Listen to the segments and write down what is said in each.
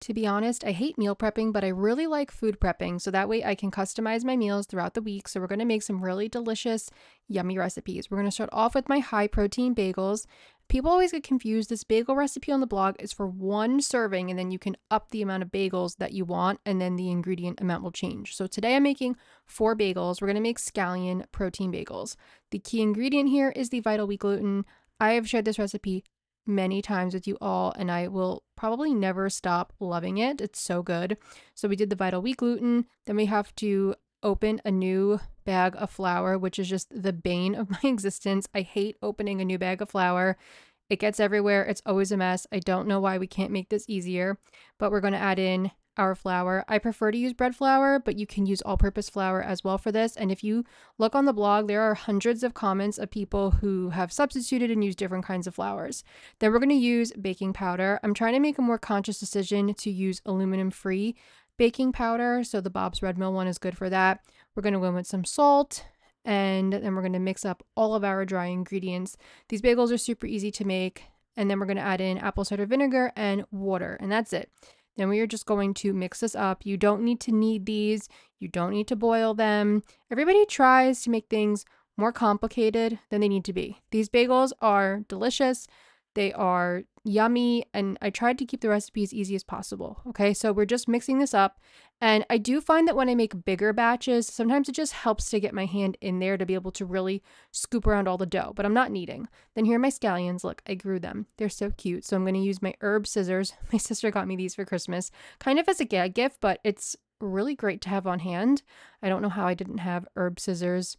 To be honest, I hate meal prepping, but I really like food prepping, so that way I can customize my meals throughout the week. So we're going to make some really delicious, yummy recipes. We're going to start off with my high protein bagels. People always get confused. This bagel recipe on the blog is for one serving, and then you can up the amount of bagels that you want, and then the ingredient amount will change. So today I'm making 4 bagels. We're going to make scallion protein bagels. The key ingredient here is the vital wheat gluten. I have shared this recipe many times with you all, and I will probably never stop loving it. It's so good. So we did the vital wheat gluten. Then we have to open a new bag of flour, which is just the bane of my existence. I hate opening a new bag of flour. It gets everywhere. It's always a mess. I don't know why we can't make this easier, but we're going to add in our flour. I prefer to use bread flour, but you can use all-purpose flour as well for this. And if you look on the blog, there are hundreds of comments of people who have substituted and used different kinds of flours. Then we're going to use baking powder. I'm trying to make a more conscious decision to use aluminum-free baking powder, so the Bob's Red Mill one is good for that. We're going to go in with some salt, and then we're going to mix up all of our dry ingredients. These bagels are super easy to make, and then we're going to add in apple cider vinegar and water, and that's it. Then we are just going to mix this up. You don't need to knead these. You don't need to boil them. Everybody tries to make things more complicated than they need to be. These bagels are delicious. They are yummy, and I tried to keep the recipe as easy as possible. Okay, so we're just mixing this up. And I do find that when I make bigger batches, sometimes it just helps to get my hand in there to be able to really scoop around all the dough, but I'm not kneading. Then here are my scallions. Look, I grew them. They're so cute. So I'm going to use my herb scissors. My sister got me these for Christmas, kind of as a gag gift, but it's really great to have on hand. I don't know how I didn't have herb scissors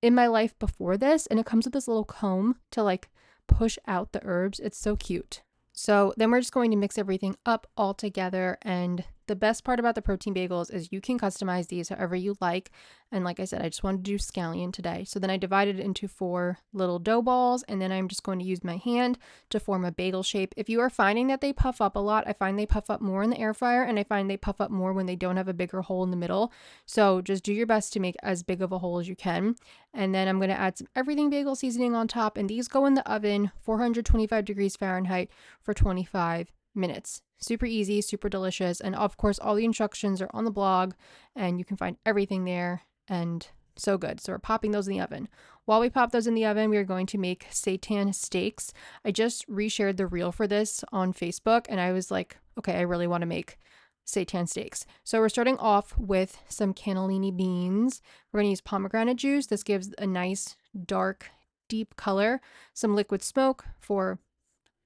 in my life before this, and it comes with this little comb to like push out the herbs. It's so cute. So then we're just going to mix everything up all together, and the best part about the protein bagels is you can customize these however you like. And like I said, I just wanted to do scallion today. So then I divided it into 4 little dough balls, and then I'm just going to use my hand to form a bagel shape. If you are finding that they puff up a lot, I find they puff up more in the air fryer, and I find they puff up more when they don't have a bigger hole in the middle. So just do your best to make as big of a hole as you can. And then I'm going to add some everything bagel seasoning on top, and these go in the oven, 425 degrees Fahrenheit for 25 minutes. Super easy, super delicious. And of course, all the instructions are on the blog, and you can find everything there, and so good. So we're popping those in the oven. While we pop those in the oven, we are going to make seitan steaks. I just reshared the reel for this on Facebook, and I was like, okay, I really want to make seitan steaks. So we're starting off with some cannellini beans. We're going to use pomegranate juice. This gives a nice, dark, deep color. Some liquid smoke for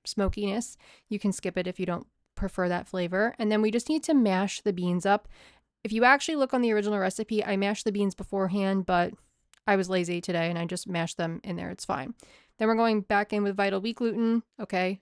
smokiness. You can skip it if you don't prefer that flavor. And then we just need to mash the beans up. If you actually look on the original recipe, I mashed the beans beforehand, but I was lazy today and I just mashed them in there. It's fine. Then we're going back in with vital wheat gluten. Okay.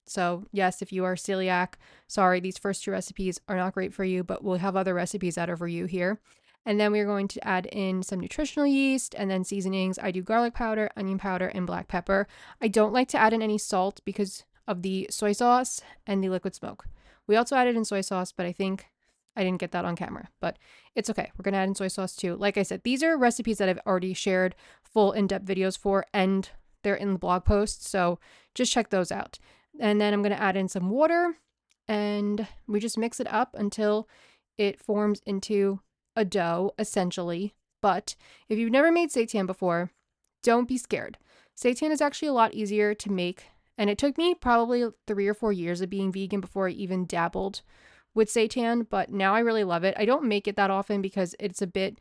So yes, if you are celiac, sorry, these first 2 recipes are not great for you, but we'll have other recipes that are for you here. And then we're going to add in some nutritional yeast and then seasonings. I do garlic powder, onion powder, and black pepper. I don't like to add in any salt because of the soy sauce and the liquid smoke. We also added in soy sauce, but I think I didn't get that on camera, but it's okay. We're going to add in soy sauce too. Like I said, these are recipes that I've already shared full in-depth videos for, and they're in the blog post. So just check those out. And then I'm going to add in some water, and we just mix it up until it forms into a dough, essentially. But if you've never made seitan before, don't be scared. Seitan is actually a lot easier to make, and it took me probably 3 or 4 years of being vegan before I even dabbled with seitan, but now I really love it. I don't make it that often because it's a bit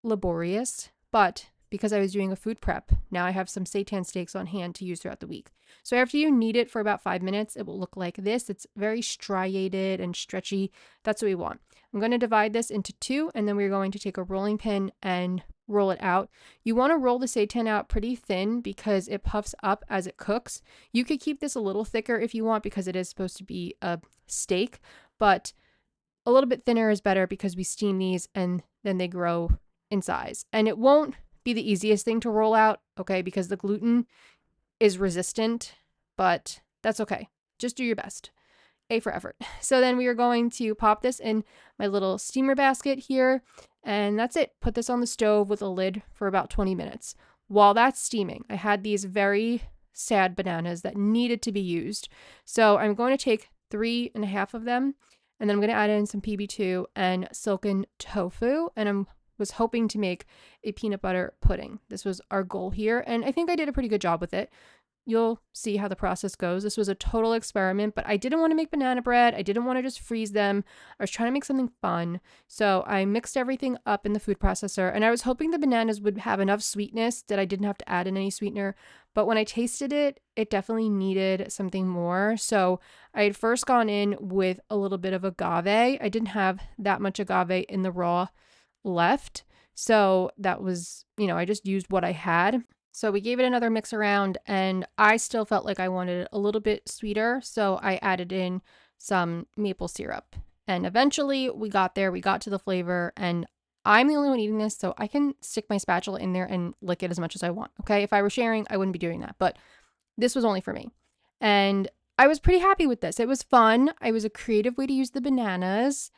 laborious, but because I was doing a food prep, now I have some seitan steaks on hand to use throughout the week. So after you knead it for about 5 minutes, it will look like this. It's very striated and stretchy. That's what we want. I'm going to divide this into 2, and then we're going to take a rolling pin and roll it out. You want to roll the seitan out pretty thin because it puffs up as it cooks. You could keep this a little thicker if you want because it is supposed to be a steak, but a little bit thinner is better because we steam these and then they grow in size. And it won't be the easiest thing to roll out, okay, because the gluten is resistant, but that's okay. Just do your best. A for effort. So then we are going to pop this in my little steamer basket here, and that's it. Put this on the stove with a lid for about 20 minutes. While that's steaming, I had these very sad bananas that needed to be used. So I'm going to take 3 1/2 of them, And then I'm going to add in some PB2 and silken tofu. And was hoping to make a peanut butter pudding. This was our goal here. And I think I did a pretty good job with it. You'll see how the process goes. This was a total experiment, but I didn't want to make banana bread. I didn't want to just freeze them. I was trying to make something fun. So I mixed everything up in the food processor, and I was hoping the bananas would have enough sweetness that I didn't have to add in any sweetener. But when I tasted it, it definitely needed something more. So I had first gone in with a little bit of agave. I didn't have that much agave in the raw left. So that was, I just used what I had. So we gave it another mix around, and I still felt like I wanted it a little bit sweeter. So I added in some maple syrup. And eventually we got there, we got to the flavor, and I'm the only one eating this, so I can stick my spatula in there and lick it as much as I want. Okay. If I were sharing, I wouldn't be doing that, but this was only for me. And I was pretty happy with this. It was fun. It was a creative way to use the bananas,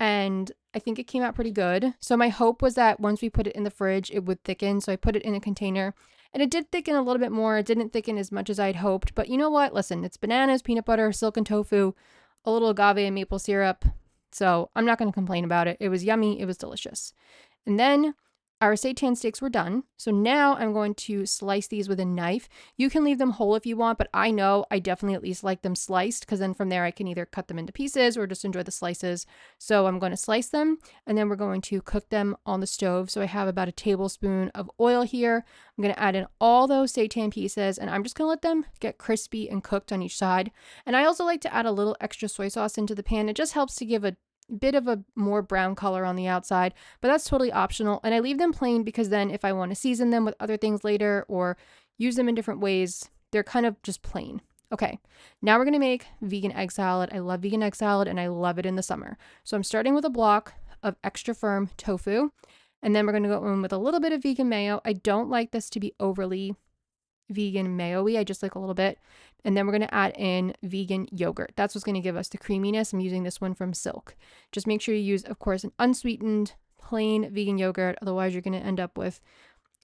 and I think it came out pretty good. So my hope was that once we put it in the fridge, it would thicken. So I put it in a container, and it did thicken a little bit more. It didn't thicken as much as I'd hoped, but you know what? Listen, it's bananas, peanut butter, silken tofu, a little agave and maple syrup. So I'm not going to complain about it. It was yummy. It was delicious. And then our seitan steaks were done. So now I'm going to slice these with a knife. You can leave them whole if you want, but I know I definitely at least like them sliced, because then from there I can either cut them into pieces or just enjoy the slices. So I'm going to slice them, and then we're going to cook them on the stove. So I have about a tablespoon of oil here. I'm going to add in all those seitan pieces, and I'm just going to let them get crispy and cooked on each side. And I also like to add a little extra soy sauce into the pan. It just helps to give a bit of a more brown color on the outside, but that's totally optional. And I leave them plain because then if I want to season them with other things later or use them in different ways, they're kind of just plain. Okay, now we're going to make vegan egg salad. I love vegan egg salad, and I love it in the summer. So I'm starting with a block of extra firm tofu, and then we're going to go in with a little bit of vegan mayo. I don't like this to be overly vegan mayo-y. I just like a little bit. And then we're going to add in vegan yogurt. That's what's going to give us the creaminess. I'm using this one from Silk. Just make sure you use, of course, an unsweetened, plain vegan yogurt. Otherwise, you're going to end up with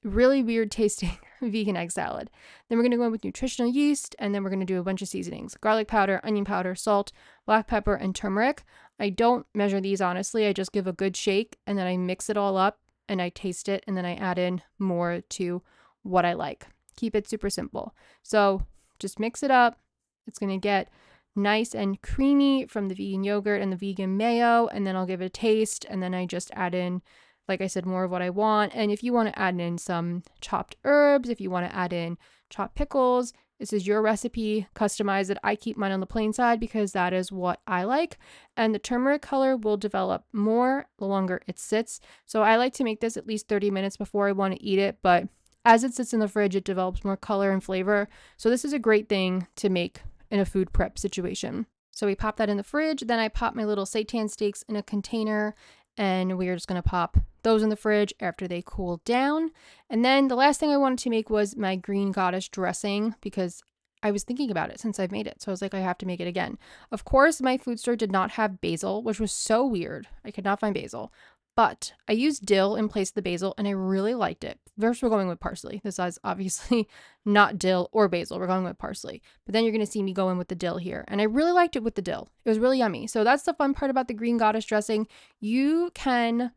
really weird tasting vegan egg salad. Then we're going to go in with nutritional yeast, and then we're going to do a bunch of seasonings: garlic powder, onion powder, salt, black pepper, and turmeric. I don't measure these, honestly. I just give a good shake, and then I mix it all up, and I taste it, and then I add in more to what I like. Keep it super simple. So just mix it up. It's going to get nice and creamy from the vegan yogurt and the vegan mayo, and then I'll give it a taste, and then I just add in, like I said, more of what I want. And if you want to add in some chopped herbs, if you want to add in chopped pickles, this is your recipe. Customize it. I keep mine on the plain side because that is what I like. And the turmeric color will develop more the longer it sits. So I like to make this at least 30 minutes before I want to eat it, but as it sits in the fridge, it develops more color and flavor. So this is a great thing to make in a food prep situation. So we pop that in the fridge. Then I pop my little seitan steaks in a container, and we are just going to pop those in the fridge after they cool down. And then the last thing I wanted to make was my green goddess dressing, because I was thinking about it since I've made it. So I was like, I have to make it again. Of course, my food store did not have basil, which was so weird. I could not find basil. But I used dill in place of the basil, and I really liked it. First, we're going with parsley. This is obviously not dill or basil. We're going with parsley. But then you're going to see me go in with the dill here. And I really liked it with the dill. It was really yummy. So that's the fun part about the green goddess dressing. You can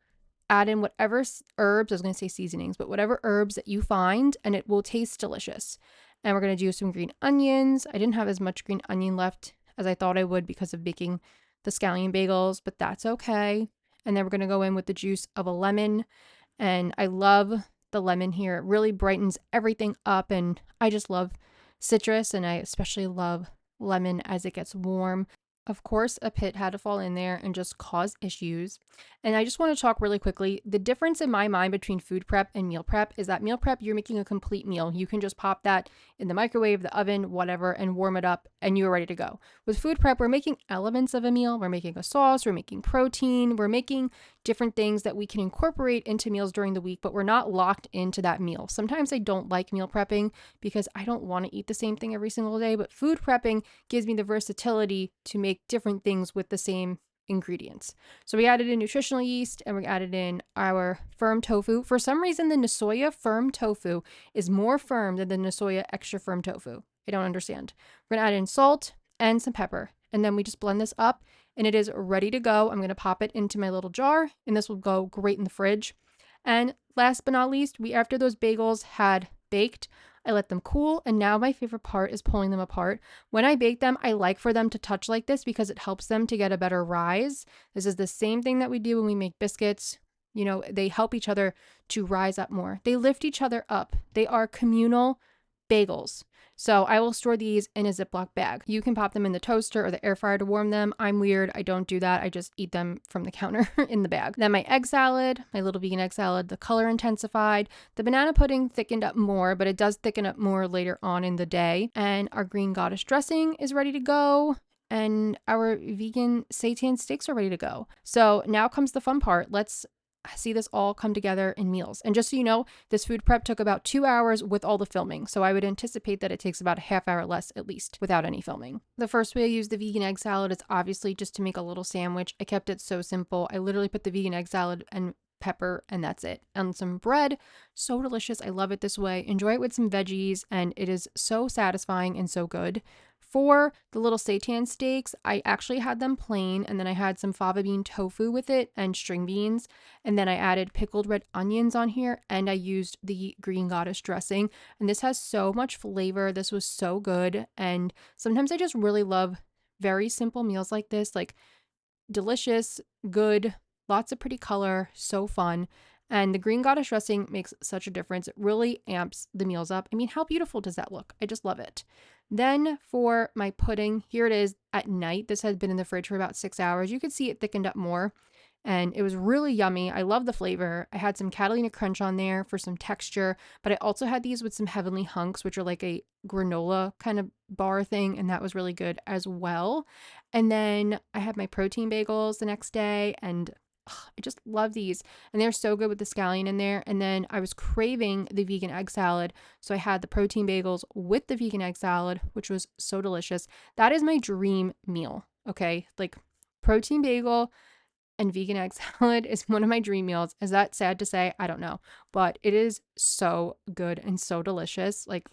add in whatever herbs, I was going to say seasonings, but whatever herbs that you find, and it will taste delicious. And we're going to do some green onions. I didn't have as much green onion left as I thought I would because of baking the scallion bagels, but that's okay. And then we're going to go in with the juice of a lemon. And I love the lemon here. It really brightens everything up. And I just love citrus, and I especially love lemon as it gets warm. Of course, a pit had to fall in there and just cause issues. And I just want to talk really quickly. The difference in my mind between food prep and meal prep is that meal prep, you're making a complete meal. You can just pop that in the microwave, the oven, whatever, and warm it up, and you're ready to go. With food prep, we're making elements of a meal. We're making a sauce, we're making protein, we're making different things that we can incorporate into meals during the week, but we're not locked into that meal. Sometimes I don't like meal prepping because I don't want to eat the same thing every single day, but food prepping gives me the versatility to make different things with the same ingredients. So we added in nutritional yeast, and we added in our firm tofu. For some reason, the Nasoya firm tofu is more firm than the Nasoya extra firm tofu. I don't understand. We're going to add in salt and some pepper, and then we just blend this up, and it is ready to go. I'm going to pop it into my little jar, and this will go great in the fridge. And last but not least, after those bagels had baked, I let them cool, and now my favorite part is pulling them apart. When I bake them, I like for them to touch like this because it helps them to get a better rise. This is the same thing that we do when we make biscuits. You know, they help each other to rise up more. They lift each other up. They are communal bagels. So I will store these in a Ziploc bag. You can pop them in the toaster or the air fryer to warm them. I'm weird. I don't do that. I just eat them from the counter in the bag. Then my egg salad, my little vegan egg salad, the color intensified. The banana pudding thickened up more, but it does thicken up more later on in the day. And our green goddess dressing is ready to go. And our vegan seitan steaks are ready to go. So now comes the fun part. Let's see this all come together in meals. And just so you know, this food prep took about 2 hours with all the filming. So I would anticipate that it takes about a half hour less at least without any filming. The first way I use the vegan egg salad is obviously just to make a little sandwich. I kept it so simple. I literally put the vegan egg salad and pepper and that's it. And some bread. So delicious. I love it this way. Enjoy it with some veggies and it is so satisfying and so good. For the little seitan steaks, I actually had them plain and then I had some fava bean tofu with it and string beans. And then I added pickled red onions on here and I used the green goddess dressing. And this has so much flavor. This was so good. And sometimes I just really love very simple meals like this, like delicious, good, lots of pretty color, so fun. And the green goddess dressing makes such a difference. It really amps the meals up. I mean, how beautiful does that look? I just love it. Then for my pudding, here it is at night. This has been in the fridge for about 6 hours. You could see it thickened up more and it was really yummy. I love the flavor. I had some Catalina Crunch on there for some texture, but I also had these with some Heavenly Hunks, which are like a granola kind of bar thing, and that was really good as well. And then I had my protein bagels the next day, and I just love these. And they're so good with the scallion in there. And then I was craving the vegan egg salad. So I had the protein bagels with the vegan egg salad, which was so delicious. That is my dream meal. Okay. Like protein bagel and vegan egg salad is one of my dream meals. Is that sad to say? I don't know. But it is so good and so delicious. Like,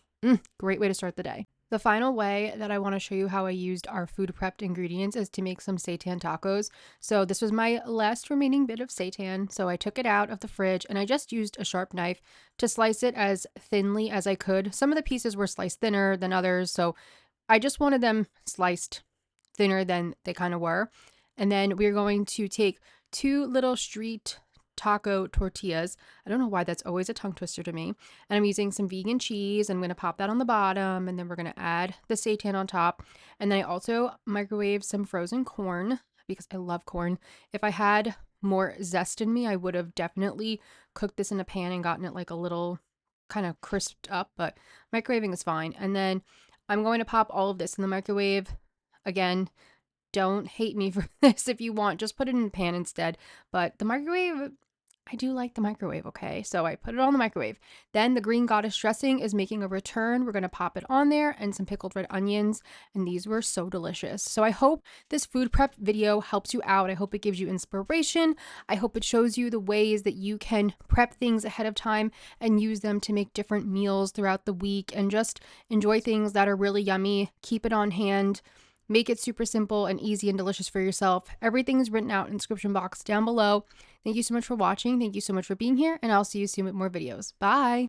great way to start the day. The final way that I want to show you how I used our food prepped ingredients is to make some seitan tacos. So this was my last remaining bit of seitan. So I took it out of the fridge and I just used a sharp knife to slice it as thinly as I could. Some of the pieces were sliced thinner than others. So I just wanted them sliced thinner than they kind of were. And then we're going to take 2 little street taco tortillas. I don't know why that's always a tongue twister to me. And I'm using some vegan cheese. I'm going to pop that on the bottom and then we're going to add the seitan on top. And then I also microwave some frozen corn because I love corn. If I had more zest in me, I would have definitely cooked this in a pan and gotten it like a little kind of crisped up, but microwaving is fine. And then I'm going to pop all of this in the microwave. Again, don't hate me for this if you want. Just put it in a pan instead. But the microwave, I do like the microwave, okay? So I put it on the microwave. Then the green goddess dressing is making a return. We're going to pop it on there and some pickled red onions. And these were so delicious. So I hope this food prep video helps you out. I hope it gives you inspiration. I hope it shows you the ways that you can prep things ahead of time and use them to make different meals throughout the week and just enjoy things that are really yummy. Keep it on hand. Make it super simple and easy and delicious for yourself. Everything is written out in the description box down below. Thank you so much for watching. Thank you so much for being here, and I'll see you soon with more videos. Bye!